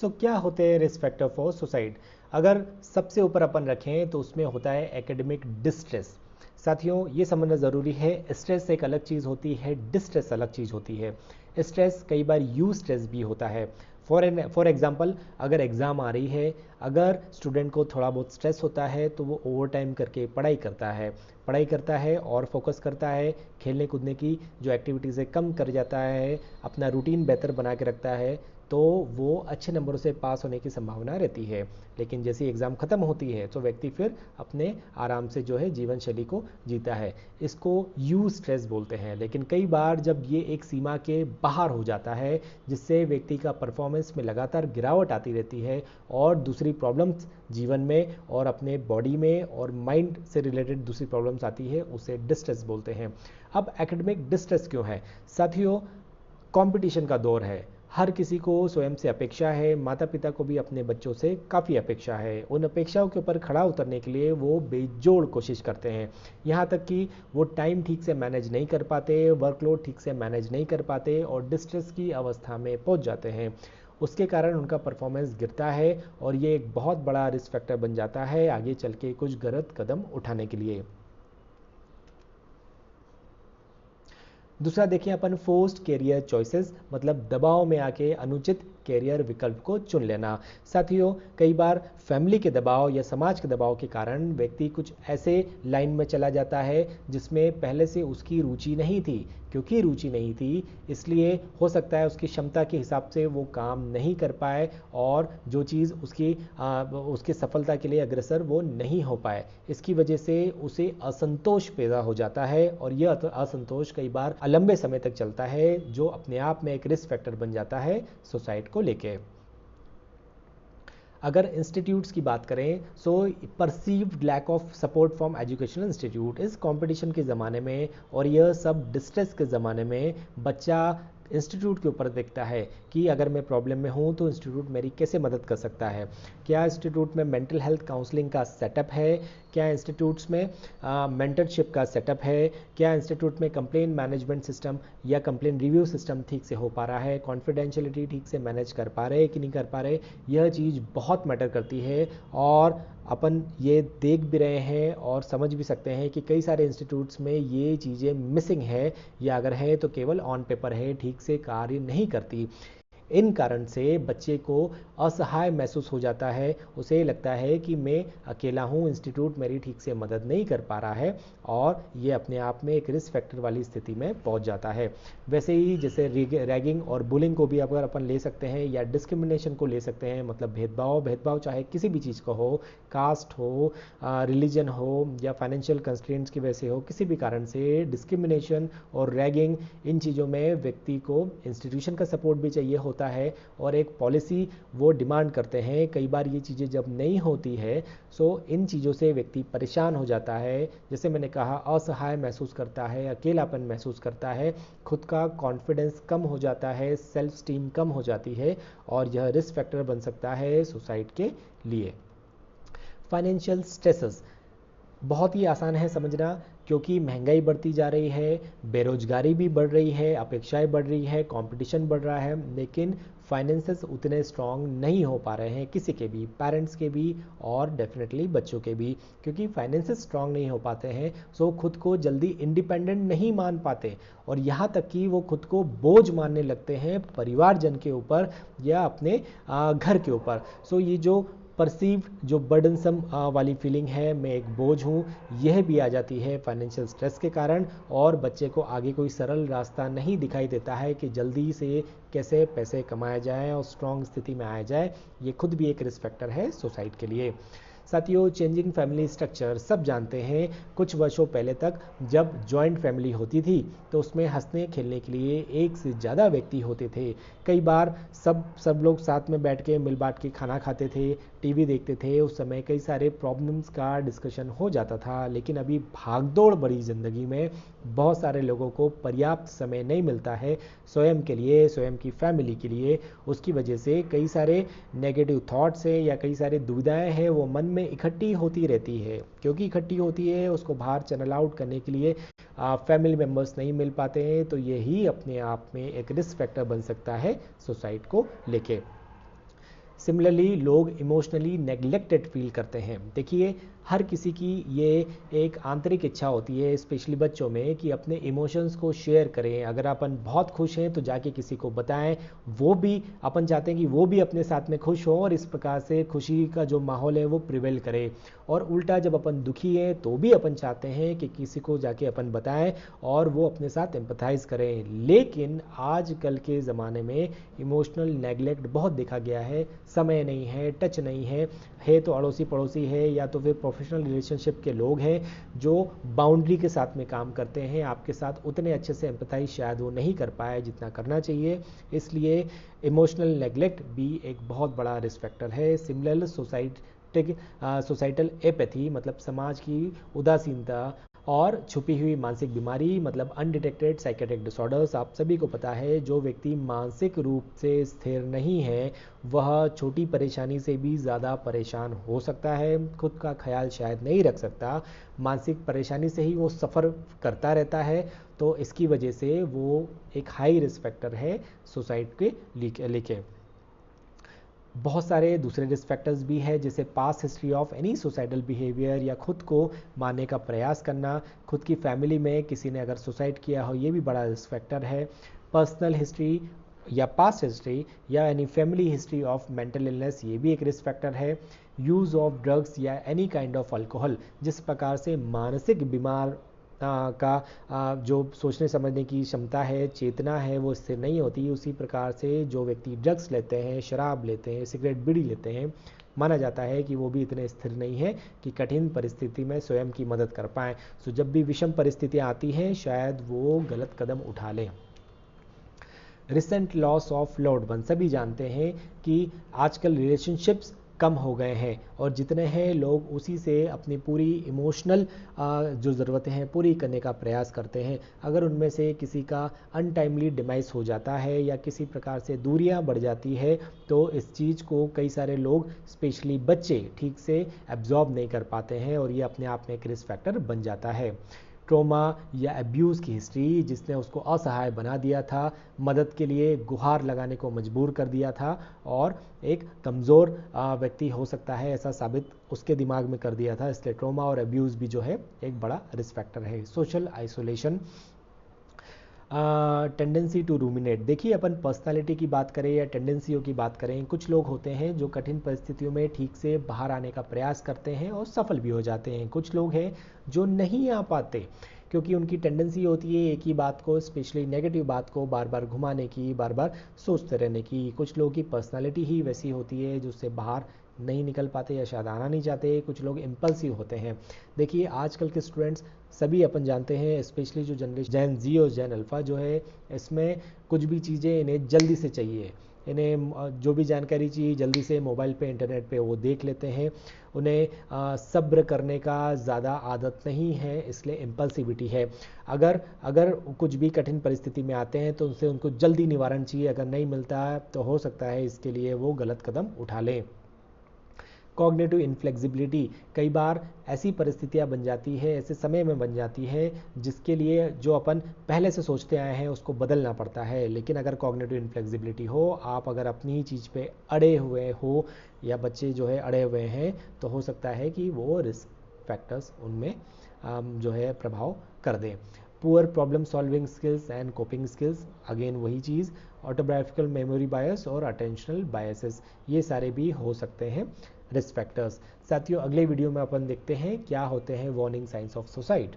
सो क्या होते हैं रिस्क फैक्टर फॉर सुसाइड? अगर सबसे ऊपर अपन रखें तो उसमें होता है एकेडमिक डिस्ट्रेस। साथियों, ये समझना ज़रूरी है, स्ट्रेस एक अलग चीज़ होती है, डिस्ट्रेस अलग चीज़ होती है। स्ट्रेस कई बार यू स्ट्रेस भी होता है। फॉर एग्जाम्पल, अगर एग्ज़ाम आ रही है, अगर स्टूडेंट को थोड़ा बहुत स्ट्रेस होता है तो वो ओवर टाइम करके पढ़ाई करता है और फोकस करता है, खेलने कूदने की जो एक्टिविटीज़ है कम कर जाता है, अपना रूटीन बेहतर बना के रखता है, तो वो अच्छे नंबरों से पास होने की संभावना रहती है। लेकिन जैसे एग्ज़ाम ख़त्म होती है तो व्यक्ति फिर अपने आराम से जो है जीवन शैली को जीता है। इसको यू स्ट्रेस बोलते हैं। लेकिन कई बार जब ये एक सीमा के बाहर हो जाता है, जिससे व्यक्ति का परफॉर्मेंस में लगातार गिरावट आती रहती है और दूसरी प्रॉब्लम्स जीवन में और अपने बॉडी में और माइंड से रिलेटेड दूसरी प्रॉब्लम्स आती है, उसे डिस्ट्रेस बोलते हैं। अब एकेडमिक डिस्ट्रेस क्यों है? साथियों, कंपटीशन का दौर है, हर किसी को स्वयं से अपेक्षा है, माता पिता को भी अपने बच्चों से काफ़ी अपेक्षा है। उन अपेक्षाओं के ऊपर खड़ा उतरने के लिए वो बेजोड़ कोशिश करते हैं, यहाँ तक कि वो टाइम ठीक से मैनेज नहीं कर पाते, वर्कलोड ठीक से मैनेज नहीं कर पाते और डिस्ट्रेस की अवस्था में पहुंच जाते हैं। उसके कारण उनका परफॉर्मेंस गिरता है और ये एक बहुत बड़ा रिस्क फैक्टर बन जाता है आगे चल के कुछ गलत कदम उठाने के लिए। दूसरा देखिए अपन, फोर्स्ड कैरियर चॉइसेस, मतलब दबाव में आके अनुचित कैरियर विकल्प को चुन लेना। साथियों, कई बार फैमिली के दबाव या समाज के दबाव के कारण व्यक्ति कुछ ऐसे लाइन में चला जाता है जिसमें पहले से उसकी रुचि नहीं थी। क्योंकि रुचि नहीं थी इसलिए हो सकता है उसकी क्षमता के हिसाब से वो काम नहीं कर पाए और जो चीज़ उसकी सफलता के लिए अग्रसर वो नहीं हो पाए। इसकी वजह से उसे असंतोष पैदा हो जाता है और यह असंतोष कई बार लंबे समय तक चलता है, जो अपने आप में एक रिस्क फैक्टर बन जाता है सुसाइड को लेके। अगर इंस्टीट्यूट्स की बात करें, so perceived lack of support from educational institute, इस कंपटीशन के ज़माने में और यह सब डिस्ट्रेस के ज़माने में बच्चा इंस्टीट्यूट के ऊपर देखता है कि अगर मैं प्रॉब्लम में हूँ तो इंस्टीट्यूट मेरी कैसे मदद कर सकता है। क्या इंस्टीट्यूट में मेंटल हेल्थ काउंसलिंग का सेटअप है? क्या इंस्टीट्यूट्स में मेंटरशिप का सेटअप है? क्या इंस्टीट्यूट में कंप्लेन मैनेजमेंट सिस्टम या कंप्लेन रिव्यू सिस्टम ठीक से हो पा रहा है? कॉन्फिडेंशियलिटी ठीक से मैनेज कर पा रहे कि नहीं कर पा रहे? यह चीज़ बहुत मैटर करती है और अपन ये देख भी रहे हैं और समझ भी सकते हैं कि कई सारे इंस्टीट्यूट्स में ये चीज़ें मिसिंग है या अगर है तो केवल ऑन पेपर है, ठीक से कार्य नहीं करती। इन कारण से बच्चे को असहाय महसूस हो जाता है, उसे लगता है कि मैं अकेला हूँ, इंस्टीट्यूट मेरी ठीक से मदद नहीं कर पा रहा है और ये अपने आप में एक रिस्क फैक्टर वाली स्थिति में पहुँच जाता है। वैसे ही जैसे रैगिंग और बुलिंग को भी अगर अपन ले सकते हैं या डिस्क्रिमिनेशन को ले सकते हैं, मतलब भेदभाव चाहे किसी भी चीज़ का हो, कास्ट हो, रिलीजन हो या फाइनेंशियल कंस्ट्रेंट्स की वजह से हो, किसी भी कारण से डिस्क्रिमिनेशन और रैगिंग, इन चीज़ों में व्यक्ति को इंस्टीट्यूशन का सपोर्ट भी चाहिए होता है और एक पॉलिसी वो डिमांड करते हैं। कई बार ये चीज़ें जब नहीं होती है सो इन चीज़ों से व्यक्ति परेशान हो जाता है, जैसे मैंने कहा असहाय महसूस करता है, अकेलापन महसूस करता है, खुद का कॉन्फिडेंस कम हो जाता है, सेल्फ स्टीम कम हो जाती है और यह रिस्क फैक्टर बन सकता है सुसाइड के लिए। फाइनेंशियल स्ट्रेसेस बहुत ही आसान है समझना, क्योंकि महंगाई बढ़ती जा रही है, बेरोजगारी भी बढ़ रही है, अपेक्षाएं बढ़ रही है, कंपटीशन बढ़ रहा है, लेकिन फाइनेंसेस उतने स्ट्रांग नहीं हो पा रहे हैं किसी के भी, पेरेंट्स के भी और डेफिनेटली बच्चों के भी। क्योंकि फाइनेंसेस स्ट्रांग नहीं हो पाते हैं सो खुद को जल्दी इंडिपेंडेंट नहीं मान पाते और यहाँ तक कि वो खुद को बोझ मानने लगते हैं परिवारजन के ऊपर या अपने घर के ऊपर। सो ये जो परसीव्ड जो बर्डनसम वाली फीलिंग है, मैं एक बोझ हूँ, यह भी आ जाती है फाइनेंशियल स्ट्रेस के कारण और बच्चे को आगे कोई सरल रास्ता नहीं दिखाई देता है कि जल्दी से कैसे पैसे कमाया जाए और स्ट्रॉन्ग स्थिति में आया जाए। ये खुद भी एक रिस्क फैक्टर है सुसाइड के लिए। साथियों, चेंजिंग फैमिली स्ट्रक्चर सब जानते हैं। कुछ वर्षों पहले तक जब जॉइंट फैमिली होती थी तो उसमें हंसने खेलने के लिए एक से ज़्यादा व्यक्ति होते थे। कई बार सब लोग साथ में बैठ के मिल बांट के खाना खाते थे, टीवी देखते थे। उस समय कई सारे प्रॉब्लम्स का डिस्कशन हो जाता था। लेकिन अभी भागदौड़ भरी ज़िंदगी में बहुत सारे लोगों को पर्याप्त समय नहीं मिलता है स्वयं के लिए, स्वयं की फैमिली के लिए। उसकी वजह से कई सारे नेगेटिव थॉट्स हैं या कई सारी दुविधाएं हैं वो मन में इकट्ठी होती रहती है। क्योंकि इकट्ठी होती है उसको बाहर चैनल आउट करने के लिए फैमिली मेम्बर्स नहीं मिल पाते हैं, तो यही अपने आप में एक रिस्क फैक्टर बन सकता है सुसाइड को लेके। सिमिलरली लोग इमोशनली नेग्लेक्टेड फील करते हैं। देखिए, हर किसी की ये एक आंतरिक इच्छा होती है, स्पेशली बच्चों में, कि अपने इमोशंस को शेयर करें। अगर अपन बहुत खुश हैं तो जाके किसी को बताएं, वो भी अपन चाहते हैं कि वो भी अपने साथ में खुश हो और इस प्रकार से खुशी का जो माहौल है वो प्रिवेल करे। और उल्टा जब अपन दुखी हैं तो भी अपन चाहते हैं कि किसी को जाके अपन बताएं और वो अपने साथ एम्पथाइज करें। लेकिन आजकल के ज़माने में इमोशनल नेगलेक्ट बहुत देखा गया है। समय नहीं है, टच नहीं है तो अड़ोसी पड़ोसी है या तो फिर प्रोफेशनल रिलेशनशिप के लोग हैं जो बाउंड्री के साथ में काम करते हैं। आपके साथ उतने अच्छे से एम्पथाइज शायद वो नहीं कर पाए जितना करना चाहिए। इसलिए इमोशनल नेगलेक्ट भी एक बहुत बड़ा रिस्क फैक्टर है। सिमिलर सोसाइटल एपैथी मतलब समाज की उदासीनता और छुपी हुई मानसिक बीमारी मतलब अनडिटेक्टेड साइकेट्रिक डिसऑर्डर्स। आप सभी को पता है, जो व्यक्ति मानसिक रूप से स्थिर नहीं है वह छोटी परेशानी से भी ज़्यादा परेशान हो सकता है, खुद का ख्याल शायद नहीं रख सकता, मानसिक परेशानी से ही वो सफ़र करता रहता है। तो इसकी वजह से वो एक हाई रिस्क फैक्टर है सुसाइड के लेके। बहुत सारे दूसरे रिस्क फैक्टर्स भी है, जैसे past history of any suicidal behaviour या खुद को मारने का प्रयास करना। खुद की फैमिली में किसी ने अगर सुसाइड किया हो, ये भी बड़ा रिस्क फैक्टर है। पर्सनल हिस्ट्री या पास्ट हिस्ट्री या any family history of mental illness, ये भी एक रिस्क फैक्टर है। यूज़ ऑफ ड्रग्स या एनी काइंड ऑफ अल्कोहल, जिस प्रकार से मानसिक बीमार का जो सोचने समझने की क्षमता है, चेतना है, वो स्थिर नहीं होती, उसी प्रकार से जो व्यक्ति ड्रग्स लेते हैं, शराब लेते हैं, सिगरेट बीड़ी लेते हैं, माना जाता है कि वो भी इतने स्थिर नहीं है कि कठिन परिस्थिति में स्वयं की मदद कर पाएँ। सो जब भी विषम परिस्थितियाँ आती हैं शायद वो गलत कदम उठा लें। Recent loss of loved one, सभी जानते हैं कि आजकल रिलेशनशिप्स कम हो गए हैं और जितने हैं लोग उसी से अपनी पूरी इमोशनल जो ज़रूरतें हैं पूरी करने का प्रयास करते हैं। अगर उनमें से किसी का अनटाइमली डिमाइस हो जाता है या किसी प्रकार से दूरियां बढ़ जाती है तो इस चीज़ को कई सारे लोग, स्पेशली बच्चे, ठीक से एब्जॉर्ब नहीं कर पाते हैं और ये अपने आप में एक रिस्क फैक्टर बन जाता है। ट्रॉमा या अब्यूज़ की हिस्ट्री जिसने उसको असहाय बना दिया था, मदद के लिए गुहार लगाने को मजबूर कर दिया था और एक कमज़ोर व्यक्ति हो सकता है ऐसा साबित उसके दिमाग में कर दिया था। इसलिए ट्रॉमा और अब्यूज़ भी जो है एक बड़ा रिस्क फैक्टर है। Social isolation, tendency to ruminate, देखिए अपन पर्सनालिटी की बात करें या टेंडेंसियों की बात करें, कुछ लोग होते हैं जो कठिन परिस्थितियों में ठीक से बाहर आने का प्रयास करते हैं और सफल भी हो जाते हैं। कुछ लोग हैं जो नहीं आ पाते क्योंकि उनकी टेंडेंसी होती है एक ही बात को, स्पेशली नेगेटिव बात को बार बार घुमाने की, बार बार सोचते रहने की। कुछ लोगों की पर्सनालिटी ही वैसी होती है जो उससे बाहर नहीं निकल पाते या शायद आना नहीं चाहते। कुछ लोग इम्पल्सिव होते हैं। देखिए आजकल के स्टूडेंट्स सभी अपन जानते हैं, स्पेशली जो जनरेशन जैन जी और जैन अल्फ़ा जो है, इसमें कुछ भी चीज़ें इन्हें जल्दी से चाहिए। इन्हें जो भी जानकारी चाहिए जल्दी से मोबाइल पे, इंटरनेट पे वो देख लेते हैं। उन्हें सब्र करने का ज़्यादा आदत नहीं है, इसलिए इम्पल्सिविटी है। अगर कुछ भी कठिन परिस्थिति में आते हैं तो उनसे उनको जल्दी निवारण चाहिए, अगर नहीं मिलता है तो हो सकता है इसके लिए वो गलत कदम उठा लें। कॉग्निटिव इनफ्लेक्सिबिलिटी, कई बार ऐसी परिस्थितियां बन जाती है, ऐसे समय में बन जाती है जिसके लिए जो अपन पहले से सोचते आए हैं उसको बदलना पड़ता है। लेकिन अगर कॉग्निटिव इनफ्लेक्सिबिलिटी हो, आप अगर अपनी ही चीज़ पे अड़े हुए हो या बच्चे जो है अड़े हुए हैं, तो हो सकता है कि वो रिस्क फैक्टर्स उनमें जो है प्रभाव कर दें। Poor problem solving skills and coping skills, again वही चीज़, ऑटोबायोग्राफिकल मेमोरी बायस और अटेंशनल बायसेस, ये सारे भी हो सकते हैं रिस्क फैक्टर्स। साथियों अगले वीडियो में अपन देखते हैं क्या होते हैं वार्निंग साइंस ऑफ सुसाइड।